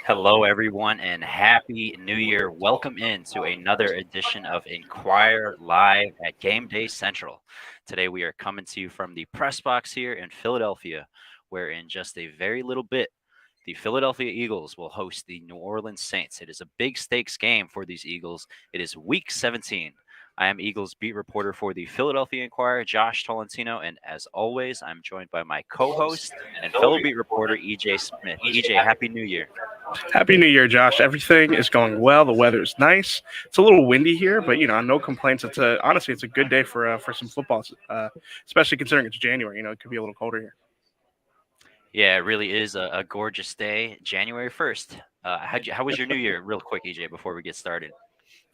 Hello, everyone, and Happy New Year. Welcome in to another edition of Inquirer Live at Game Day Central. Today, we are coming to you from the press box here in Philadelphia, where in just a very little bit, the Philadelphia Eagles will host the New Orleans Saints. It is a big stakes game for these Eagles. It is Week 17. I am Eagles beat reporter for the Philadelphia Inquirer, Josh Tolentino, and as always, I'm joined by my co-host and fellow beat reporter, EJ Smith. EJ, Happy New Year. Happy New Year, Josh. Everything is going well. The weather is nice. It's a little windy here, but no complaints. Honestly, it's a good day for some football, especially considering it's January. It could be a little colder here. Yeah, it really is a gorgeous day, January 1st. How was your New Year, real quick, EJ, before we get started?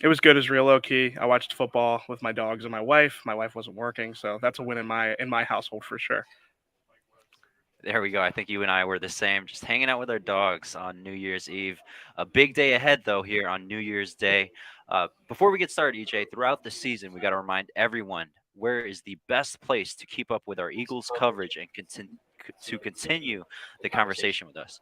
It was good. As real low key. I watched football with my dogs and my wife. My wife wasn't working, so that's a win in my household for sure. There we go. I think you and I were the same, just hanging out with our dogs on New Year's Eve. A big day ahead, though, here on New Year's Day. Before we get started, EJ, throughout the season, we got to remind everyone where is the best place to keep up with our Eagles coverage and continue the conversation with us.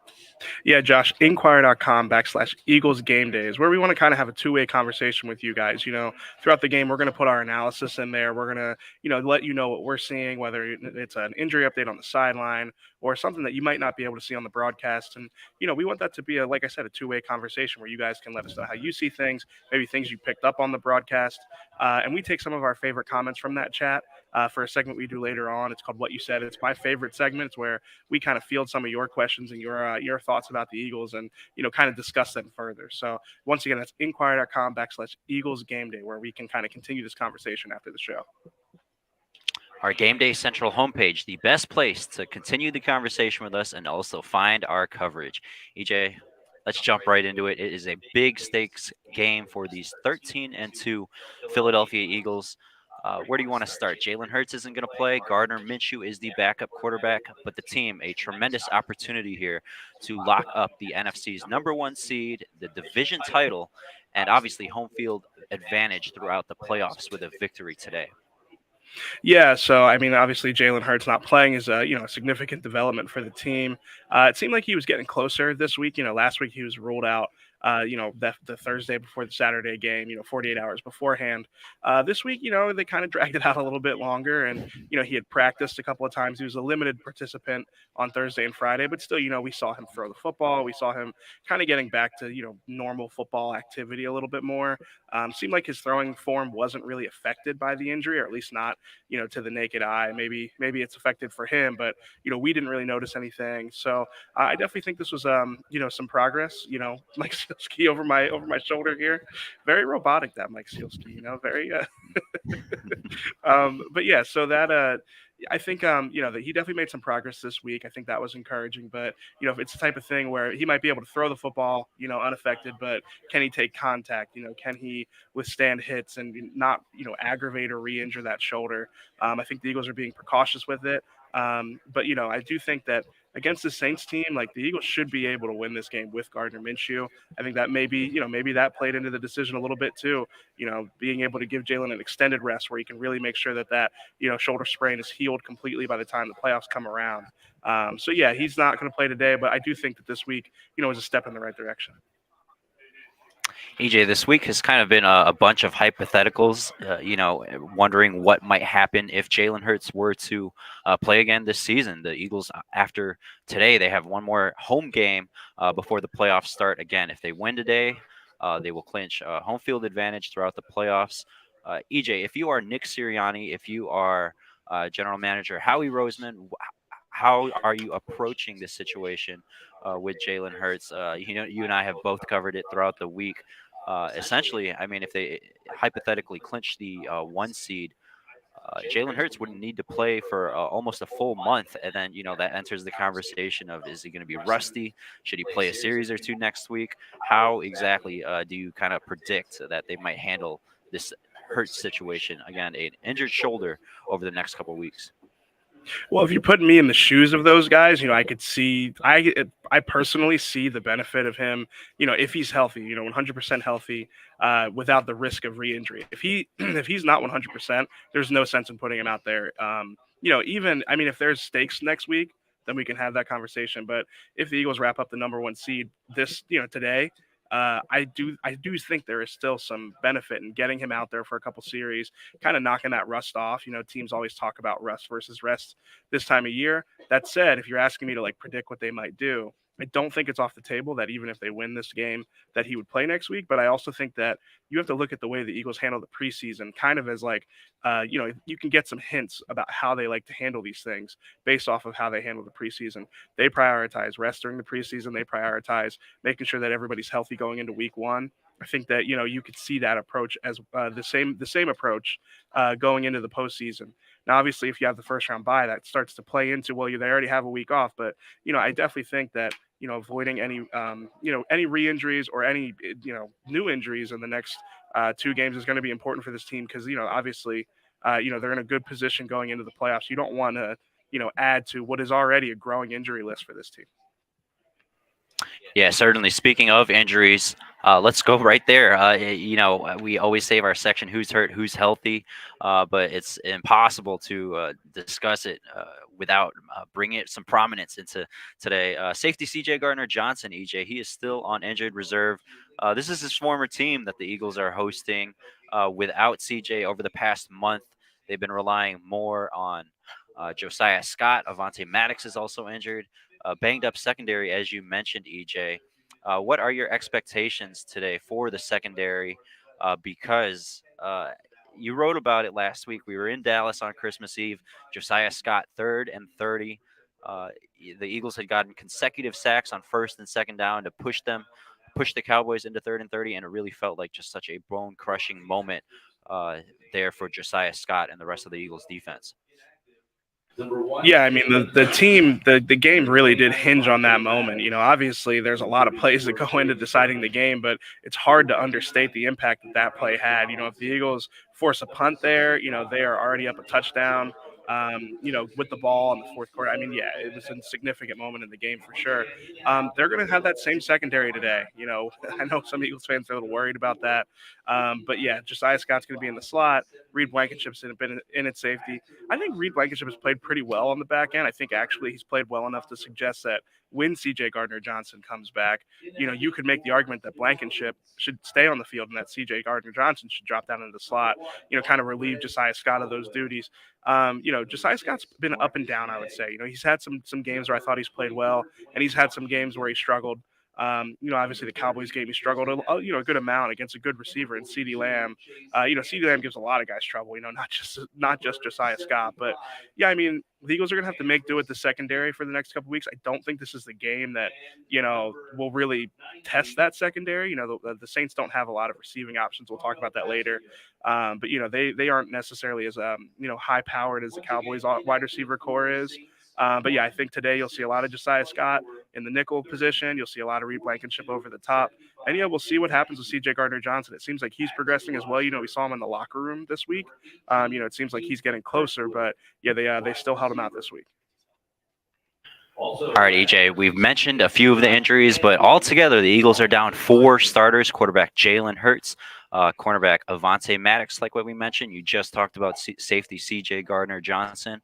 Yeah, Josh, Inquirer.com/Eagles Game Days, where we want to kind of have a two-way conversation with you guys. Throughout the game, we're going to put our analysis in there. We're going to, let you know what we're seeing, whether it's an injury update on the sideline or something that you might not be able to see on the broadcast. And, we want that to be, like I said, a two-way conversation where you guys can let us know how you see things, maybe things you picked up on the broadcast. And we take some of our favorite comments from that chat for a segment we do later on. It's called What You Said. It's my favorite segment. It's where we kind of field some of your questions and your thoughts about the Eagles and, kind of discuss them further. So once again, that's Inquirer.com/Eagles Game Day, where we can kind of continue this conversation after the show. Our Game Day Central homepage, the best place to continue the conversation with us and also find our coverage. EJ, let's jump right into it. It is a big stakes game for these 13-2 Philadelphia Eagles. Where do you want to start? Jalen Hurts isn't going to play. Gardner Minshew is the backup quarterback, but the team, a tremendous opportunity here to lock up the NFC's #1 seed, the division title, and obviously home field advantage throughout the playoffs with a victory today. Yeah, so I mean, obviously Jalen Hurts not playing is a significant development for the team. It seemed like he was getting closer this week. Last week he was ruled out. The Thursday before the Saturday game, 48 hours beforehand. This week, they kind of dragged it out a little bit longer, and he had practiced a couple of times. He was a limited participant on Thursday and Friday, but still, we saw him throw the football. We saw him kind of getting back to normal football activity a little bit more. Seemed like his throwing form wasn't really affected by the injury, or at least not to the naked eye. Maybe it's affected for him, but we didn't really notice anything. So I definitely think this was some progress. Mike Sealski over my shoulder here, very robotic, that Mike Sealski. Very. But yeah, so that I think that he definitely made some progress this week. I think that was encouraging. But if it's the type of thing where he might be able to throw the football, unaffected, but can he take contact? Can he withstand hits and not aggravate or re-injure that shoulder? I think the Eagles are being precautious with it. But I do think that against the Saints team, like, the Eagles should be able to win this game with Gardner Minshew. I think that maybe that played into the decision a little bit too. Being able to give Jalen an extended rest where he can really make sure that shoulder sprain is healed completely by the time the playoffs come around. So yeah, he's not going to play today, but I do think that this week, is a step in the right direction. EJ, this week has kind of been a bunch of hypotheticals, wondering what might happen if Jalen Hurts were to play again this season. The Eagles, after today, they have one more home game before the playoffs start. Again, if they win today, they will clinch home field advantage throughout the playoffs. EJ, if you are Nick Sirianni, if you are general manager Howie Roseman, how are you approaching this situation with Jalen Hurts? You and I have both covered it throughout the week. Essentially, I mean, if they hypothetically clinch the 1 seed, Jalen Hurts wouldn't need to play for almost a full month. And then, that enters the conversation of, is he going to be rusty? Should he play a series or two next week? How exactly do you kind of predict that they might handle this Hurts situation? Again, an injured shoulder over the next couple of weeks. Well, if you put me in the shoes of those guys, I could see, I personally see the benefit of him, if he's healthy, 100% healthy, without the risk of re-injury. If he's not 100%, there's no sense in putting him out there. Even, I mean, if there's stakes next week, then we can have that conversation. But if the Eagles wrap up the number one seed this, today, I do think there is still some benefit in getting him out there for a couple series, kind of knocking that rust off. Teams always talk about rust versus rest this time of year. That said, if you're asking me to like predict what they might do, I don't think it's off the table that even if they win this game, that he would play next week. But I also think that you have to look at the way the Eagles handle the preseason, kind of as like, you can get some hints about how they like to handle these things based off of how they handle the preseason. They prioritize rest during the preseason. They prioritize making sure that everybody's healthy going into week one. I think that you could see that approach as the same approach going into the postseason. Now, obviously, if you have the first round bye, that starts to play into they already have a week off. But I definitely think that avoiding any re-injuries or any new injuries in the next two games is going to be important for this team because obviously they're in a good position going into the playoffs. You don't want to add to what is already a growing injury list for this team. Yeah, certainly. Speaking of injuries, let's go right there. We always save our section who's hurt, who's healthy, but it's impossible to discuss it without bringing it some prominence into today. Safety CJ Gardner Johnson, EJ, he is still on injured reserve. This is his former team that the Eagles are hosting. Without CJ over the past month, they've been relying more on Josiah Scott. Avante Maddox is also injured. Banged up secondary, as you mentioned, EJ. What are your expectations today for the secondary? Because you wrote about it last week. We were in Dallas on Christmas Eve. Josiah Scott, 3rd and 30. Uh, the Eagles had gotten consecutive sacks on 1st and 2nd down to push the Cowboys into 3rd and 30, and it really felt like just such a bone-crushing moment there for Josiah Scott and the rest of the Eagles defense. Yeah, I mean the team, the game really did hinge on that moment. Obviously there's a lot of plays that go into deciding the game, but it's hard to understate the impact that that play had. If the Eagles force a punt there, they are already up a touchdown. With the ball in the fourth quarter. I mean, yeah, it was a significant moment in the game for sure. They're going to have that same secondary today. I know some Eagles fans are a little worried about that, but yeah, Josiah Scott's going to be in the slot. Reed Blankenship's in at safety. I think Reed Blankenship has played pretty well on the back end. I think actually he's played well enough to suggest that when CJ Gardner Johnson comes back, you could make the argument that Blankenship should stay on the field and that CJ Gardner Johnson should drop down into the slot, kind of relieve Josiah Scott of those duties. Josiah Scott's been up and down, I would say. He's had some games where I thought he's played well, and he's had some games where he struggled. Obviously the Cowboys game, he struggled a good amount against a good receiver in CeeDee Lamb. CeeDee Lamb gives a lot of guys trouble, not just Josiah Scott. But yeah, I mean, the Eagles are going to have to make do with the secondary for the next couple weeks. I don't think this is the game that, will really test that secondary. The Saints don't have a lot of receiving options. We'll talk about that later. But, they aren't necessarily as, high powered as the Cowboys wide receiver core is. But yeah, I think today you'll see a lot of Josiah Scott in the nickel position. You'll see a lot of Reed Blankenship over the top. And yeah, we'll see what happens with CJ Gardner Johnson. It seems like he's progressing as well. We saw him in the locker room this week. It seems like he's getting closer, but yeah, they still held him out this week. All right, EJ, we've mentioned a few of the injuries, but altogether, the Eagles are down 4 starters: quarterback Jalen Hurts, cornerback Avante Maddox, like what we mentioned. You just talked about safety CJ Gardner Johnson.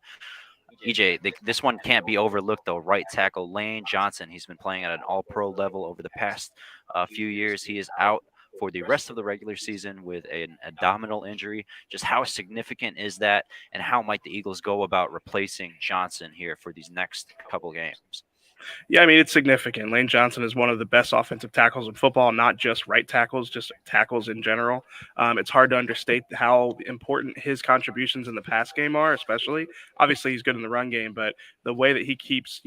EJ, this one can't be overlooked, though. Right tackle Lane Johnson. He's been playing at an all-pro level over the past few years. He is out for the rest of the regular season with an abdominal injury. Just how significant is that, and how might the Eagles go about replacing Johnson here for these next couple games? Yeah, I mean, it's significant. Lane Johnson is one of the best offensive tackles in football, not just right tackles, just tackles in general. It's hard to understate how important his contributions in the pass game are, especially. Obviously, he's good in the run game, but the way that he keeps,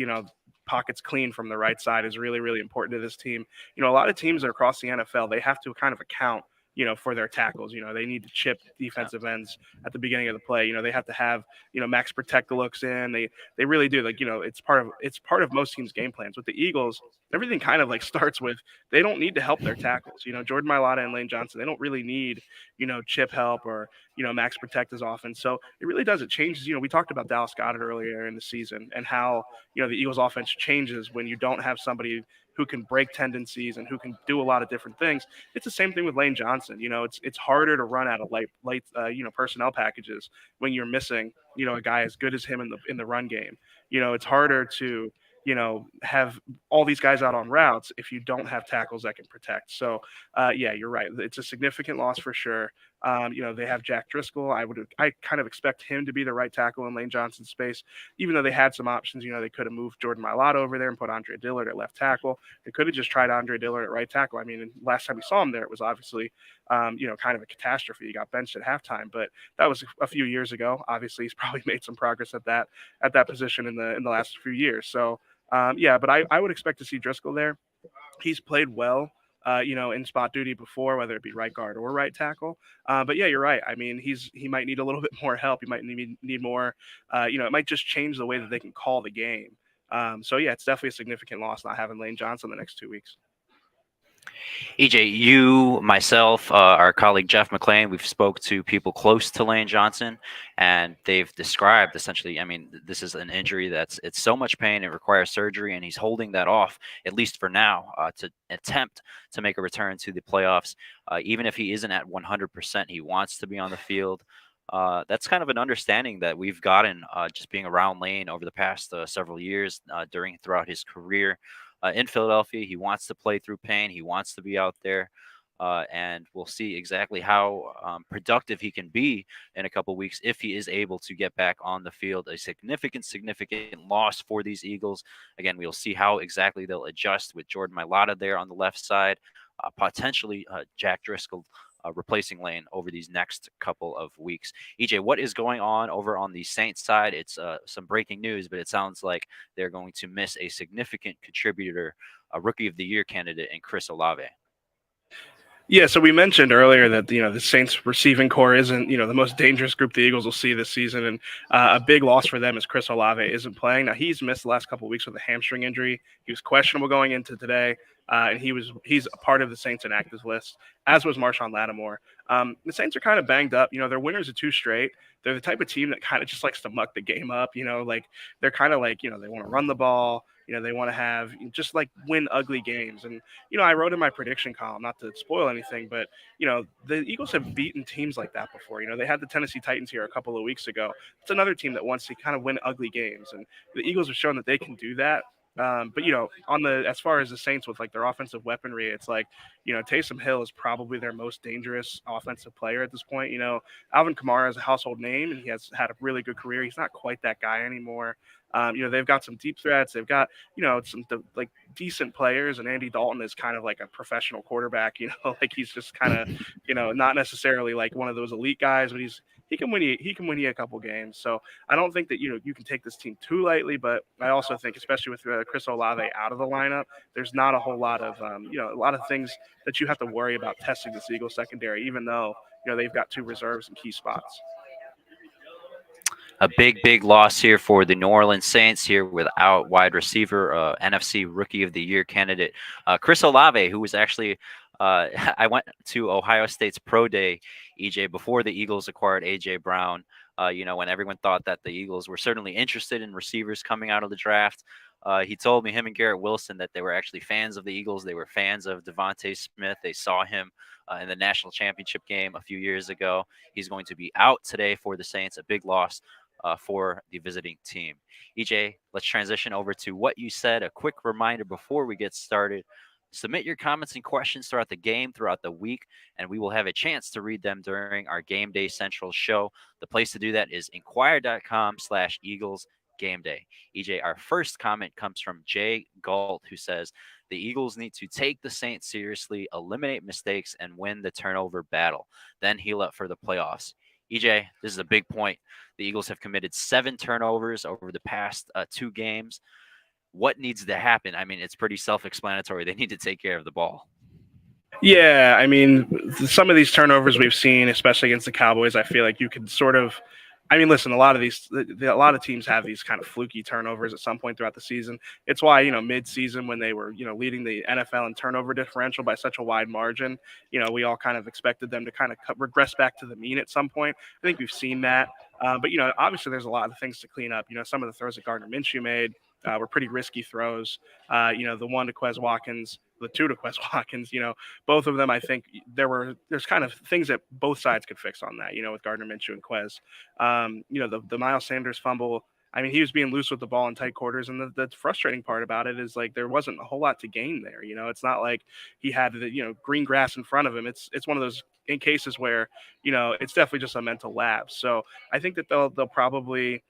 pockets clean from the right side is really, really important to this team. A lot of teams across the NFL, they have to kind of account for their tackles. They need to chip defensive ends at the beginning of the play. They have to have, max protect the looks in. They really do. It's part of most teams' game plans. With the Eagles, everything kind of starts with they don't need to help their tackles. Jordan Mailata and Lane Johnson, they don't really need, chip help or, max protect his offense. So it really does. It changes. We talked about Dallas Goedert earlier in the season and how the Eagles' offense changes when you don't have somebody who can break tendencies and who can do a lot of different things. It's the same thing with Lane Johnson. It's harder to run out of light personnel packages when you're missing a guy as good as him in the run game. It's harder to have all these guys out on routes if you don't have tackles that can protect. So, yeah, you're right. It's a significant loss for sure. They have Jack Driscoll. I kind of expect him to be the right tackle in Lane Johnson's space, even though they had some options. They could have moved Jordan Mailata over there and put Andre Dillard at left tackle. They could have just tried Andre Dillard at right tackle. I mean, last time we saw him there, it was obviously, kind of a catastrophe. He got benched at halftime, but that was a few years ago. Obviously, he's probably made some progress at that position in the last few years. So, yeah, but I would expect to see Driscoll there. He's played well, in spot duty before, whether it be right guard or right tackle. But yeah, you're right. I mean, he might need a little bit more help. He might need more. It might just change the way that they can call the game. So yeah, it's definitely a significant loss not having Lane Johnson the next 2 weeks. EJ, you, myself, our colleague Jeff McClain, we've spoke to people close to Lane Johnson, and they've described essentially. I mean, this is an injury it's so much pain, it requires surgery, and he's holding that off at least for now to attempt to make a return to the playoffs. Even if he isn't at 100%, he wants to be on the field. That's kind of an understanding that we've gotten just being around Lane over the past several years throughout his career in Philadelphia. He wants to play through pain. He wants to be out there. And we'll see exactly how productive he can be in a couple weeks if he is able to get back on the field. A significant loss for these Eagles. Again, we'll see how exactly they'll adjust with Jordan Mailata there on the left side, potentially Jack Driscoll replacing Lane over these next couple of weeks. EJ, what is going on over on the Saints side? It's some breaking news, but it sounds like they're going to miss a significant contributor, a Rookie of the Year candidate in Chris Olave. Yeah, so we mentioned earlier that the Saints receiving core isn't the most dangerous group the Eagles will see this season, and a big loss for them is Chris Olave isn't playing. Now he's missed the last couple of weeks with a hamstring injury. He was questionable going into today, and he's a part of the Saints inactive list, as was Marshawn Lattimore. The Saints are kind of banged up. They're winners of 2 straight. They're the type of team that kind of just likes to muck the game up. Like they're kind of like they want to run the ball. They want to have just like win ugly games. And, I wrote in my prediction column, not to spoil anything, but, the Eagles have beaten teams like that before. They had the Tennessee Titans here a couple of weeks ago. It's another team that wants to kind of win ugly games. And the Eagles have shown that they can do that. But as far as the Saints with like their offensive weaponry, it's like Taysom Hill is probably their most dangerous offensive player at this point. Alvin Kamara is a household name and he has had a really good career. He's not quite that guy anymore. They've got some deep threats. They've got some like decent players, and Andy Dalton is kind of like a professional quarterback. Like he's just kind of not necessarily like one of those elite guys, but he can win you a couple games. So I don't think that you can take this team too lightly, but I also think, especially with Chris Olave out of the lineup, there's not a whole lot of a lot of things that you have to worry about testing this Eagles secondary, even though they've got 2 reserves in key spots. A big loss here for the New Orleans Saints here without wide receiver, NFC Rookie of the Year candidate Chris Olave, who was actually I went to Ohio State's Pro Day, EJ, before the Eagles acquired AJ Brown. When everyone thought that the Eagles were certainly interested in receivers coming out of the draft. He told me, him and Garrett Wilson, that they were actually fans of the Eagles. They were fans of Devontae Smith. They saw him in the national championship game a few years ago. He's going to be out today for the Saints. A big loss for the visiting team. EJ, let's transition over to what you said. A quick reminder before we get started. Submit your comments and questions throughout the game, throughout the week, and we will have a chance to read them during our Game Day Central show. The place to do that is inquirer.com/Eagles Game Day. EJ, our first comment comes from Jay Galt, who says, the Eagles need to take the Saints seriously, eliminate mistakes, and win the turnover battle. Then heal up for the playoffs. EJ, this is a big point. The Eagles have committed 7 turnovers over the past 2 games. What needs to happen? I mean, it's pretty self-explanatory. They need to take care of the ball. Yeah, I mean, some of these turnovers we've seen, especially against the Cowboys, I feel like you could sort of I mean, listen, a lot of teams have these kind of fluky turnovers at some point throughout the season. It's why, mid-season when they were, leading the NFL in turnover differential by such a wide margin, we all kind of expected them to kind of regress back to the mean at some point. I think we've seen that. But, obviously there's a lot of things to clean up. Some of the throws that Gardner Minshew made were pretty risky throws. The one to Quez Watkins, the two to Quez Watkins, both of them, I think there's kind of things that both sides could fix on that, with Gardner Minshew and Quez. The Miles Sanders fumble. I mean, he was being loose with the ball in tight quarters, and the frustrating part about it is like there wasn't a whole lot to gain there. It's not like he had the green grass in front of him. It's one of those in cases where it's definitely just a mental lapse. So I think that they'll probably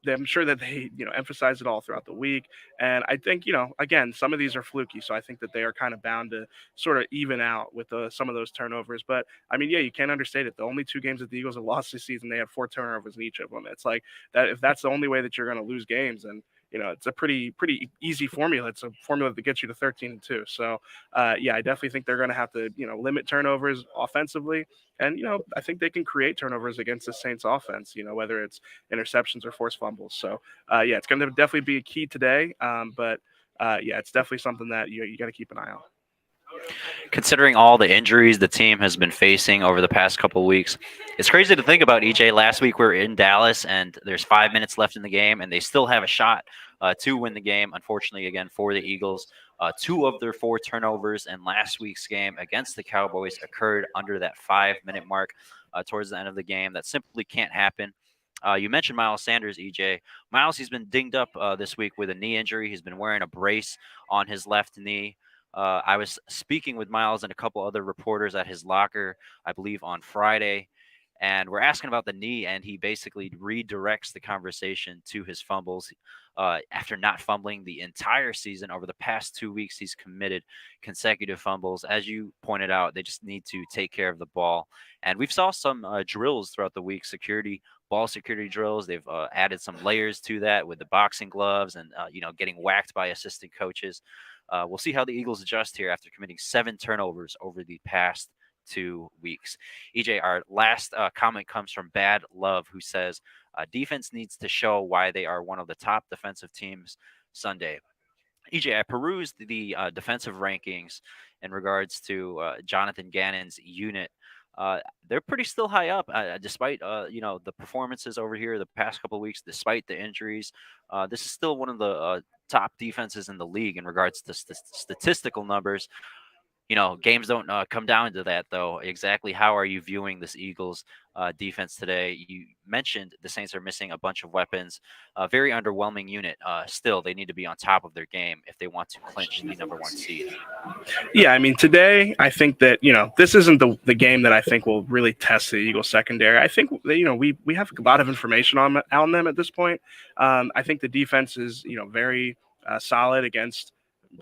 I'm sure that they emphasize it all throughout the week. And I think again, some of these are fluky, so I think that they are kind of bound to sort of even out with some of those turnovers. But I mean, yeah, you can't understate it. The only two games that the Eagles have lost this season, they had 4 turnovers in each of them. It's like that. If that's the only way that you're going to lose games, and it's a pretty easy formula. It's a formula that gets you to 13-2. So yeah, I definitely think they're going to have to limit turnovers offensively, and I think they can create turnovers against the Saints offense. Whether it's interceptions or forced fumbles. So yeah, it's going to definitely be a key today. But yeah, it's definitely something that you got to keep an eye on. Considering all the injuries the team has been facing over the past couple of weeks, it's crazy to think about. EJ, last week we were in Dallas, and there's 5 minutes left in the game, and they still have a shot to win the game. Unfortunately, again for the Eagles, two of their 4 turnovers in last week's game against the Cowboys occurred under that 5 minute mark towards the end of the game. That simply can't happen. You mentioned Miles Sanders, EJ. Miles, he's been dinged up this week with a knee injury. He's been wearing a brace on his left knee. I was speaking with Miles and a couple other reporters at his locker, I believe, on Friday, and we're asking about the knee, and he basically redirects the conversation to his fumbles. After not fumbling the entire season, over the past 2 weeks, he's committed consecutive fumbles. As you pointed out, they just need to take care of the ball. And we've saw some drills throughout the week, ball security drills. They've added some layers to that with the boxing gloves and getting whacked by assistant coaches. We'll see how the Eagles adjust here after committing 7 turnovers over the past 2 weeks. EJ, our last comment comes from Bad Love, who says defense needs to show why they are one of the top defensive teams Sunday. EJ, I perused the defensive rankings in regards to Jonathan Gannon's unit. They're pretty still high up, despite the performances over here the past couple of weeks, despite the injuries. This is still one of the top defenses in the league in regards to statistical numbers. Games don't come down to that, though. Exactly how are you viewing this Eagles defense today? You mentioned the Saints are missing a bunch of weapons. Very underwhelming unit. Still, they need to be on top of their game if they want to clinch the #1 seed. Yeah, I mean, today I think that this isn't the game that I think will really test the Eagles secondary. I think that, we have a lot of information on them at this point. I think the defense is very solid against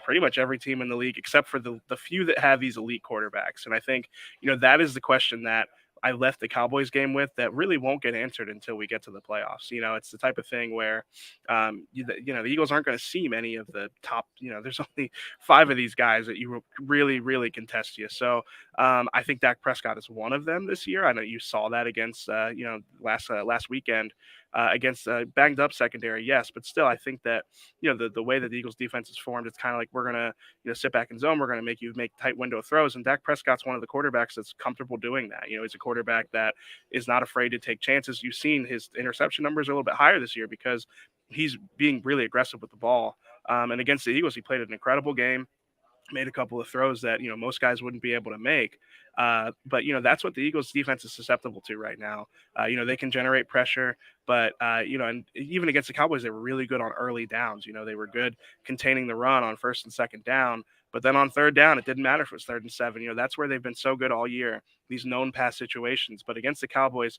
pretty much every team in the league except for the few that have these elite quarterbacks. And I think that is the question that I left the Cowboys game with that really won't get answered until we get to the playoffs. It's the type of thing where, the Eagles aren't going to see many of the top. There's only 5 of these guys that you really, really can test you. So I think Dak Prescott is one of them this year. I know you saw that against, last weekend. Against banged up secondary, yes, but still, I think that the way that the Eagles defense is formed, it's kind of like we're gonna sit back in zone, we're gonna make you make tight window throws, and Dak Prescott's one of the quarterbacks that's comfortable doing that. He's a quarterback that is not afraid to take chances. You've seen his interception numbers are a little bit higher this year because he's being really aggressive with the ball. And against the Eagles, he played an incredible game. Made a couple of throws that most guys wouldn't be able to make, but that's what the Eagles defense is susceptible to right now. They can generate pressure, but and even against the Cowboys, they were really good on early downs. They were good containing the run on first and second down, but then on third down, it didn't matter if it was 3rd and 7. That's where they've been so good all year, these known pass situations. But against the Cowboys,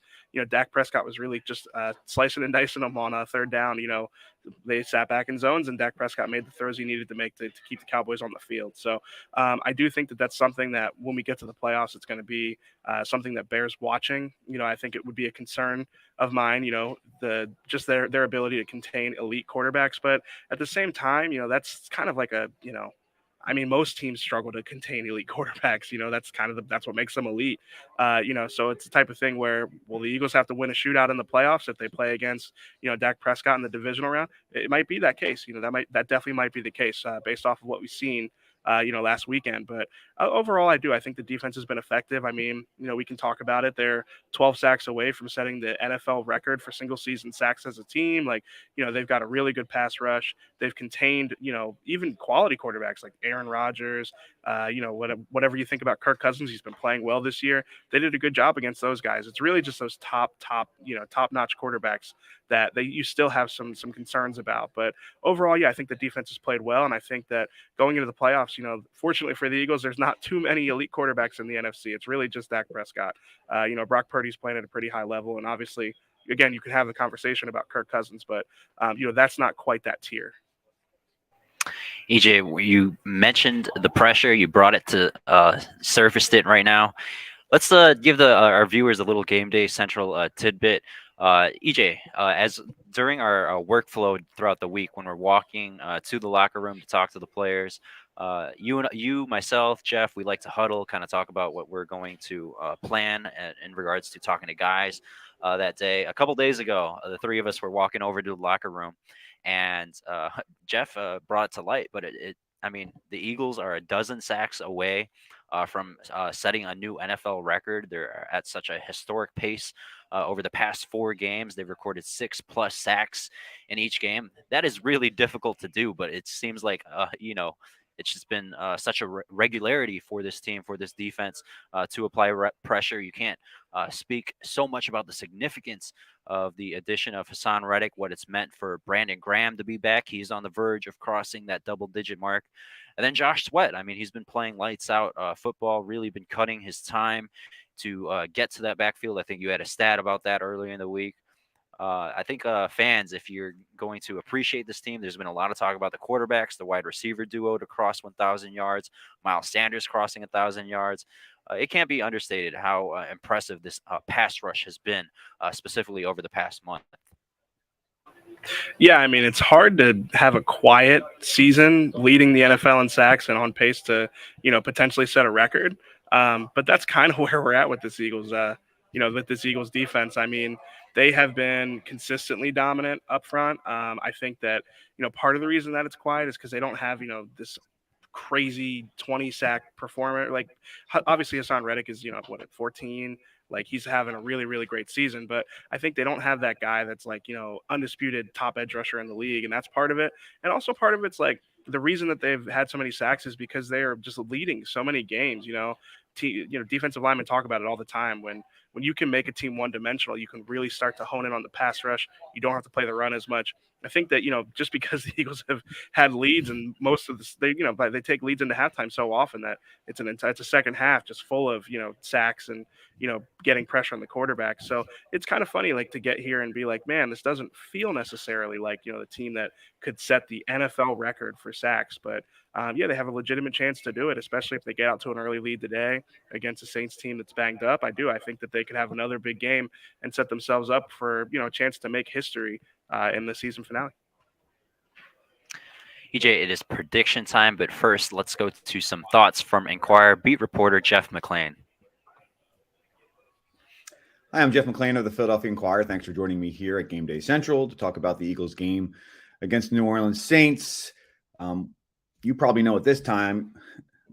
Dak Prescott was really just slicing and dicing them on 3rd down. They sat back in zones, and Dak Prescott made the throws he needed to make to keep the Cowboys on the field. So I do think that that's something that when we get to the playoffs, it's going to be something that bears watching. I think it would be a concern of mine, their ability to contain elite quarterbacks. But at the same time, that's kind of like a, I mean, most teams struggle to contain elite quarterbacks. That's kind of that's what makes them elite. So it's the type of thing where will the Eagles have to win a shootout in the playoffs if they play against Dak Prescott in the divisional round? It might be that case. That definitely might be the case based off of what we've seen. Last weekend. But overall, I think the defense has been effective. I mean, we can talk about it. They're 12 sacks away from setting the NFL record for single season sacks as a team. Like, they've got a really good pass rush. They've contained, even quality quarterbacks like Aaron Rodgers. Whatever you think about Kirk Cousins, he's been playing well this year. They did a good job against those guys. It's really just those top-notch quarterbacks that you still have some concerns about. But overall, yeah, I think the defense has played well, and I think that going into the playoffs, fortunately for the Eagles, there's not too many elite quarterbacks in the NFC. It's really just Dak Prescott. Brock Purdy's playing at a pretty high level, and obviously, again, you can have the conversation about Kirk Cousins, but that's not quite that tier. EJ, you mentioned the pressure. You brought it to surfaced it right now. Let's give our viewers a little Game Day Central tidbit. EJ, as during our workflow throughout the week when we're walking to the locker room to talk to the players, you, myself, Jeff, we like to huddle, kind of talk about what we're going to plan in regards to talking to guys that day. A couple days ago, the three of us were walking over to the locker room, and Jeff brought it to light. But I mean, the Eagles are a dozen sacks away from setting a new NFL record. They're at such a historic pace. Over the past 4 games, they've recorded 6+ sacks in each game. That is really difficult to do, but it seems like, it's just been such a regularity for this team, for this defense to apply pressure. You can't speak so much about the significance of the addition of Hassan Reddick, what it's meant for Brandon Graham to be back. He's on the verge of crossing that double-digit mark. And then Josh Sweat. I mean, he's been playing lights out football, really been cutting his time to get to that backfield. I think you had a stat about that earlier in the week. I think fans, if you're going to appreciate this team, there's been a lot of talk about the quarterbacks, the wide receiver duo to cross 1,000 yards, Miles Sanders crossing 1,000 yards. It can't be understated how impressive this pass rush has been, specifically over the past month. Yeah, I mean, it's hard to have a quiet season leading the NFL in sacks and on pace to, potentially set a record. But that's kind of where we're at with this Eagles, with this Eagles defense. I mean, they have been consistently dominant up front. I think that, part of the reason that it's quiet is because they don't have, this crazy 20 sack performer. Like, obviously Hassan Reddick is, at 14. Like, he's having a really, really great season, but I think they don't have that guy that's like, undisputed top edge rusher in the league. And that's part of it. And also part of it's like the reason that they've had so many sacks is because they are just leading so many games, defensive linemen talk about it all the time. When you can make a team one-dimensional, you can really start to hone in on the pass rush. You don't have to play the run as much. I think that, just because the Eagles have had leads and most of this, they take leads into halftime so often that it's a second half just full of, sacks and, getting pressure on the quarterback. So it's kind of funny, like, to get here and be like, man, this doesn't feel necessarily like, the team that could set the NFL record for sacks. But they have a legitimate chance to do it, especially if they get out to an early lead today against a Saints team that's banged up. I think that they could have another big game and set themselves up for, a chance to make history in the season finale. EJ, it is prediction time, but first, let's go to some thoughts from Inquirer beat reporter Jeff McClain. Hi, I'm Jeff McClain of the Philadelphia Inquirer. Thanks for joining me here at Game Day Central to talk about the Eagles game against the New Orleans Saints. You probably know at this time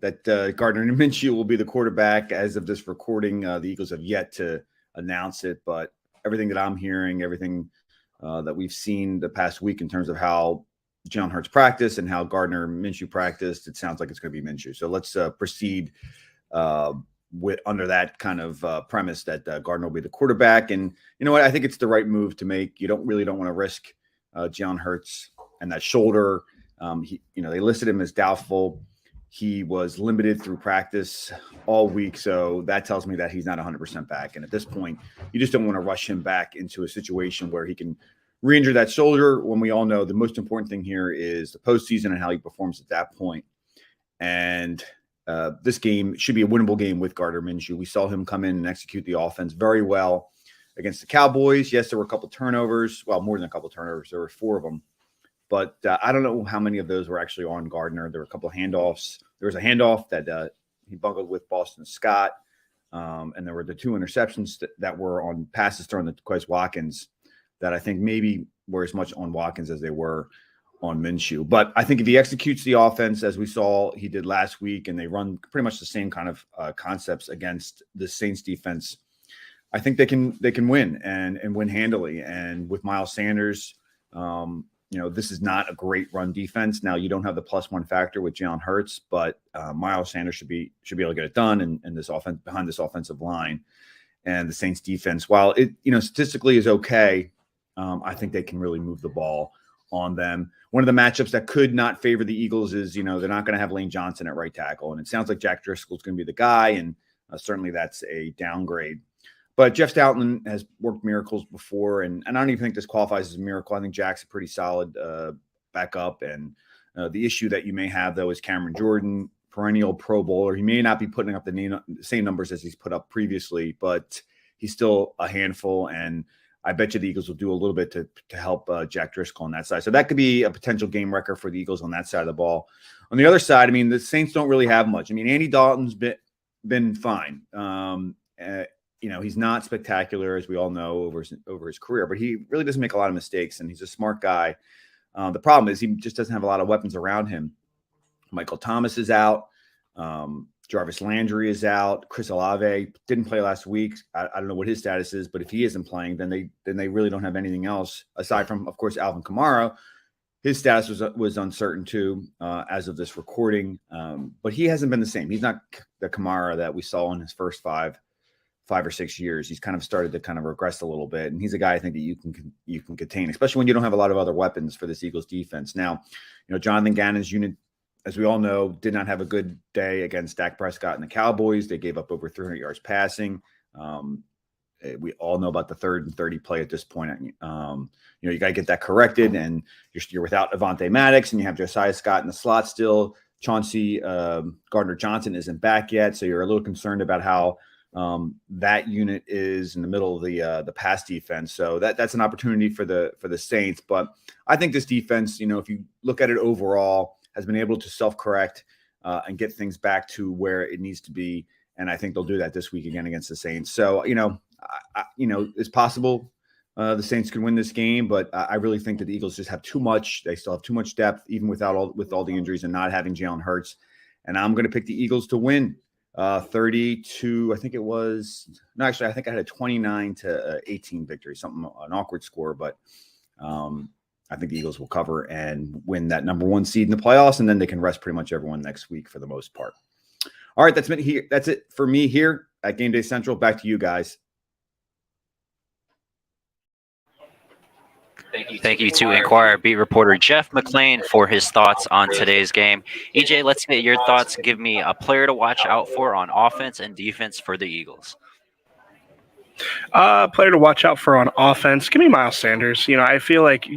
that Gardner Minshew will be the quarterback. As of this recording, the Eagles have yet to announce it, but everything that I'm hearing, everything that we've seen the past week in terms of how Jalen Hurts practiced and how Gardner Minshew practiced, it sounds like it's going to be Minshew. So let's proceed with under that kind of premise that Gardner will be the quarterback. And you know what? I think it's the right move to make. You don't want to risk Jalen Hurts and that shoulder. They listed him as doubtful. He was limited through practice all week, so that tells me that he's not 100% back. And at this point, you just don't want to rush him back into a situation where he can re-injure that shoulder, when we all know the most important thing here is the postseason and how he performs at that point. And this game should be a winnable game with Gardner Minshew. We saw him come in and execute the offense very well against the Cowboys. Yes, there were a couple turnovers. Well, more than a couple turnovers. There were 4 of them. but I don't know how many of those were actually on Gardner. There were a couple of handoffs. There was a handoff that he bungled with Boston Scott, and there were the 2 interceptions that were on passes thrown to Quez Watkins that I think maybe were as much on Watkins as they were on Minshew. But I think if he executes the offense as we saw he did last week, and they run pretty much the same kind of concepts against the Saints defense, I think they can win and win handily. And with Miles Sanders, this is not a great run defense. Now you don't have the +1 factor with Jalen Hurts, but Miles Sanders should be able to get it done in this offense behind this offensive line. And the Saints defense, while it statistically is okay, I think they can really move the ball on them. One of the matchups that could not favor the Eagles is, they're not going to have Lane Johnson at right tackle. And it sounds like Jack Driscoll's going to be the guy. And certainly that's a downgrade. But Jeff Stoutland has worked miracles before. And I don't even think this qualifies as a miracle. I think Jack's a pretty solid backup. And the issue that you may have, though, is Cameron Jordan, perennial Pro Bowler. He may not be putting up the same numbers as he's put up previously, but he's still a handful. And I bet you the Eagles will do a little bit to help Jack Driscoll on that side. So that could be a potential game wrecker for the Eagles on that side of the ball. On the other side, I mean, the Saints don't really have much. I mean, Andy Dalton's been fine. He's not spectacular, as we all know, over his career, but he really doesn't make a lot of mistakes, and he's a smart guy. The problem is he just doesn't have a lot of weapons around him. Michael Thomas is out. Jarvis Landry is out. Chris Olave didn't play last week. I don't know what his status is, but if he isn't playing, then they really don't have anything else aside from, of course, Alvin Kamara. His status was uncertain too as of this recording, but he hasn't been the same. He's not the Kamara that we saw in his first five or 6 years. He's kind of started to kind of regress a little bit, and he's a guy I think that you can contain, especially when you don't have a lot of other weapons for this Eagles defense. Now, Jonathan Gannon's unit, as we all know, did not have a good day against Dak Prescott and the Cowboys. They gave up over 300 yards passing. We all know about the 3rd and 30 play at this point. You got to get that corrected, and you're without Avonte Maddox, and you have Josiah Scott in the slot still. Chauncey Gardner-Johnson isn't back yet, so you're a little concerned about how that unit is in the middle of the pass defense. So that's an opportunity for the Saints. But I think this defense, if you look at it overall, has been able to self-correct and get things back to where it needs to be. And I think they'll do that this week again against the Saints. So, it's possible the Saints could win this game, but I really think that the Eagles just have too much. They still have too much depth, even with all the injuries and not having Jalen Hurts. And I'm going to pick the Eagles to win 32. I think it was – no, actually, I think I had a 29-18 victory, an awkward score, but I think the Eagles will cover and win that number 1 seed in the playoffs, and then they can rest pretty much everyone next week for the most part. All right, that's it for me here at Game Day Central. Back to you guys. Thank you to Inquirer beat reporter Jeff McClain for his thoughts on today's game. EJ, let's get your thoughts. Give me a player to watch out for on offense and defense for the Eagles. Player to watch out for on offense, give me Miles Sanders. I feel like,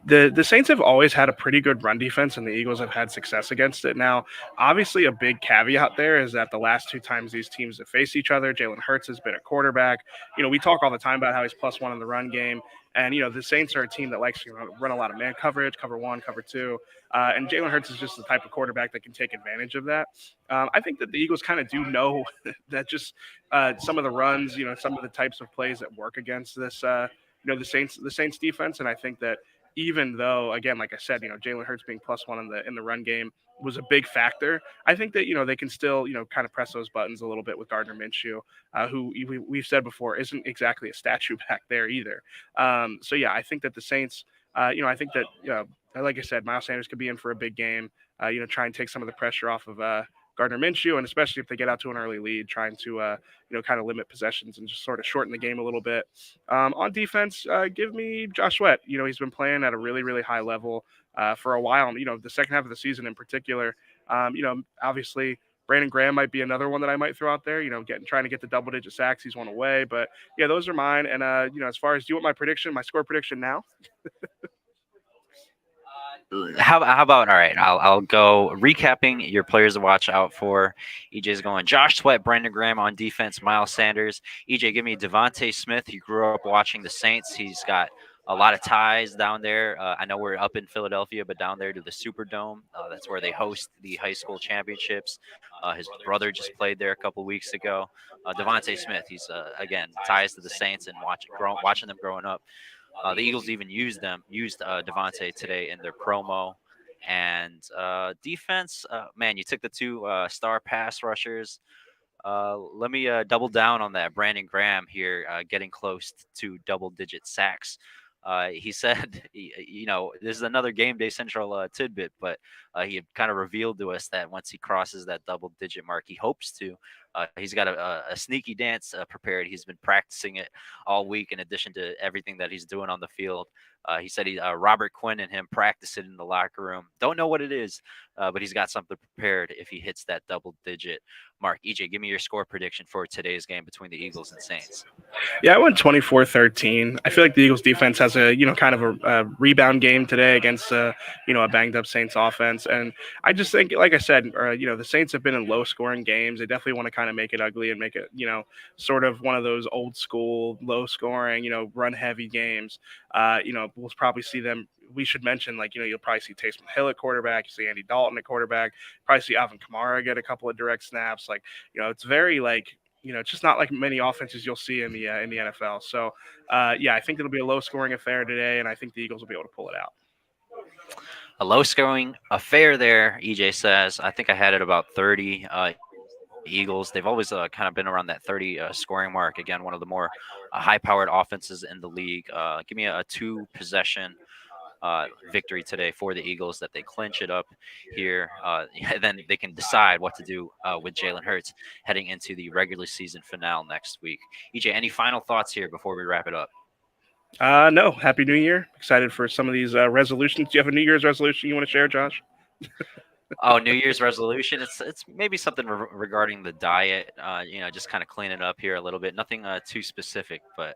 the Saints have always had a pretty good run defense, and the Eagles have had success against it. Now, obviously, a big caveat there is that the last 2 times these teams have faced each other, Jalen Hurts has been a quarterback. We talk all the time about how he's +1 in the run game. And, the Saints are a team that likes to run a lot of man coverage, cover 1, cover 2. And Jalen Hurts is just the type of quarterback that can take advantage of that. I think that the Eagles kind of do know that just some of the runs, some of the types of plays that work against this, the Saints defense. And I think that even though, again, like I said, Jalen Hurts being +1 in the run game was a big factor, I think that, they can still, kind of press those buttons a little bit with Gardner Minshew, who we've said before isn't exactly a statue back there either. So, yeah, I think that the Saints, I think that, like I said, Miles Sanders could be in for a big game, try and take some of the pressure off of Gardner Minshew, and especially if they get out to an early lead, trying to, kind of limit possessions and just sort of shorten the game a little bit. On defense, give me Josh Sweat. He's been playing at a really, really high level for a while. The second half of the season in particular, obviously Brandon Graham might be another one that I might throw out there, trying to get the double-digit sacks. He's one away. But, yeah, those are mine. And, as far as, do you want my score prediction now? How about, all right, I'll go recapping your players to watch out for. EJ's going Josh Sweat, Brandon Graham on defense, Miles Sanders. EJ, give me Devontae Smith. He grew up watching the Saints. He's got A lot of ties down there. I know we're up in Philadelphia, but down there to the Superdome. That's where they host the high school championships. His brother just played there a couple weeks ago. Devontae Smith, he's again ties to the Saints and watching them growing up. The Eagles even used Devontae today in their promo. And defense, man, you took the two star pass rushers. Let me double down on that. Brandon Graham here, getting close to double-digit sacks. He said, this is another Game Day Central tidbit, but he had kind of revealed to us that once he crosses that double-digit mark, he hopes to. He's got a sneaky dance prepared. He's been practicing it all week in addition to everything that he's doing on the field. He said Robert Quinn and him practice it in the locker room. Don't know what it is, but he's got something prepared if he hits that double-digit mark. EJ, give me your score prediction for today's game between the Eagles and Saints. Yeah, I went 24-13. I feel like the Eagles defense has a, kind of a rebound game today against, a banged up Saints offense. And I just think, like I said, the Saints have been in low scoring games. They definitely want to kind of make it ugly and make it, sort of one of those old school, low scoring, run heavy games. We'll probably see them. We should mention, you'll probably see Taysom Hill at quarterback. You see Andy Dalton at quarterback. Probably see Alvin Kamara get a couple of direct snaps. It's very it's just not like many offenses you'll see in the NFL. So, I think it'll be a low-scoring affair today, and I think the Eagles will be able to pull it out. A low-scoring affair there, EJ says. I think I had it about 30. Eagles, they've always kind of been around that 30 scoring mark. Again, one of the more high-powered offenses in the league. Give me a two-possession victory today for the Eagles that they clinch it up here. Then they can decide what to do with Jalen Hurts heading into the regular season finale next week. EJ, any final thoughts here before we wrap it up? No. Happy New Year. Excited for some of these resolutions. Do you have a New Year's resolution you want to share, Josh? Oh, New Year's resolution. It's maybe something regarding the diet. Just kind of clean it up here a little bit. Nothing too specific, but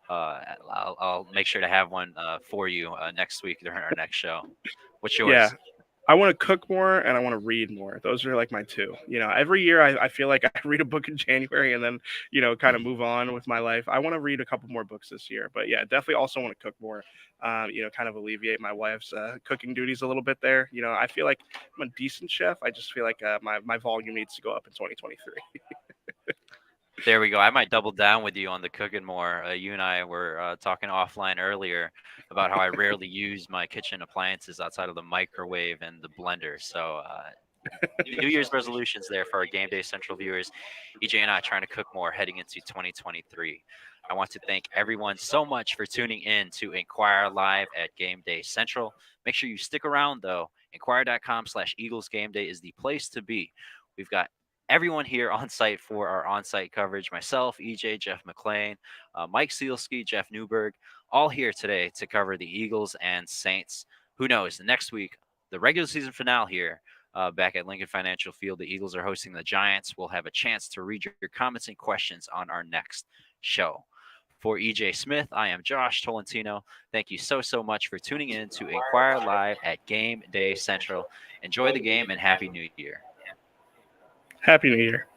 I'll make sure to have one for you next week during our next show. What's yours? Yeah. I want to cook more and I want to read more. Those are like my two. Every year I feel like I read a book in January and then, kind of move on with my life. I want to read a couple more books this year. But yeah, definitely also want to cook more, kind of alleviate my wife's cooking duties a little bit there. I feel like I'm a decent chef. I just feel like my volume needs to go up in 2023. There we go. I might double down with you on the cooking more. You and I were talking offline earlier about how I rarely use my kitchen appliances outside of the microwave and the blender. So New Year's resolutions there for our Game Day Central viewers. EJ and I trying to cook more heading into 2023. I want to thank everyone so much for tuning in to Inquirer Live at Game Day Central. Make sure you stick around, though. Inquirer.com/Eagles Game Day is the place to be. We've got everyone here on site for our on-site coverage. Myself, EJ, Jeff McClain, Mike Sealski, Jeff Newberg, all here today to cover the Eagles and Saints. Who knows? Next week, the regular season finale here back at Lincoln Financial Field. The Eagles are hosting the Giants. We'll have a chance to read your comments and questions on our next show. For EJ Smith, I am Josh Tolentino. Thank you so much for tuning in to Inquire Live at Game Day Central. Enjoy the game and Happy New Year. Happy New Year.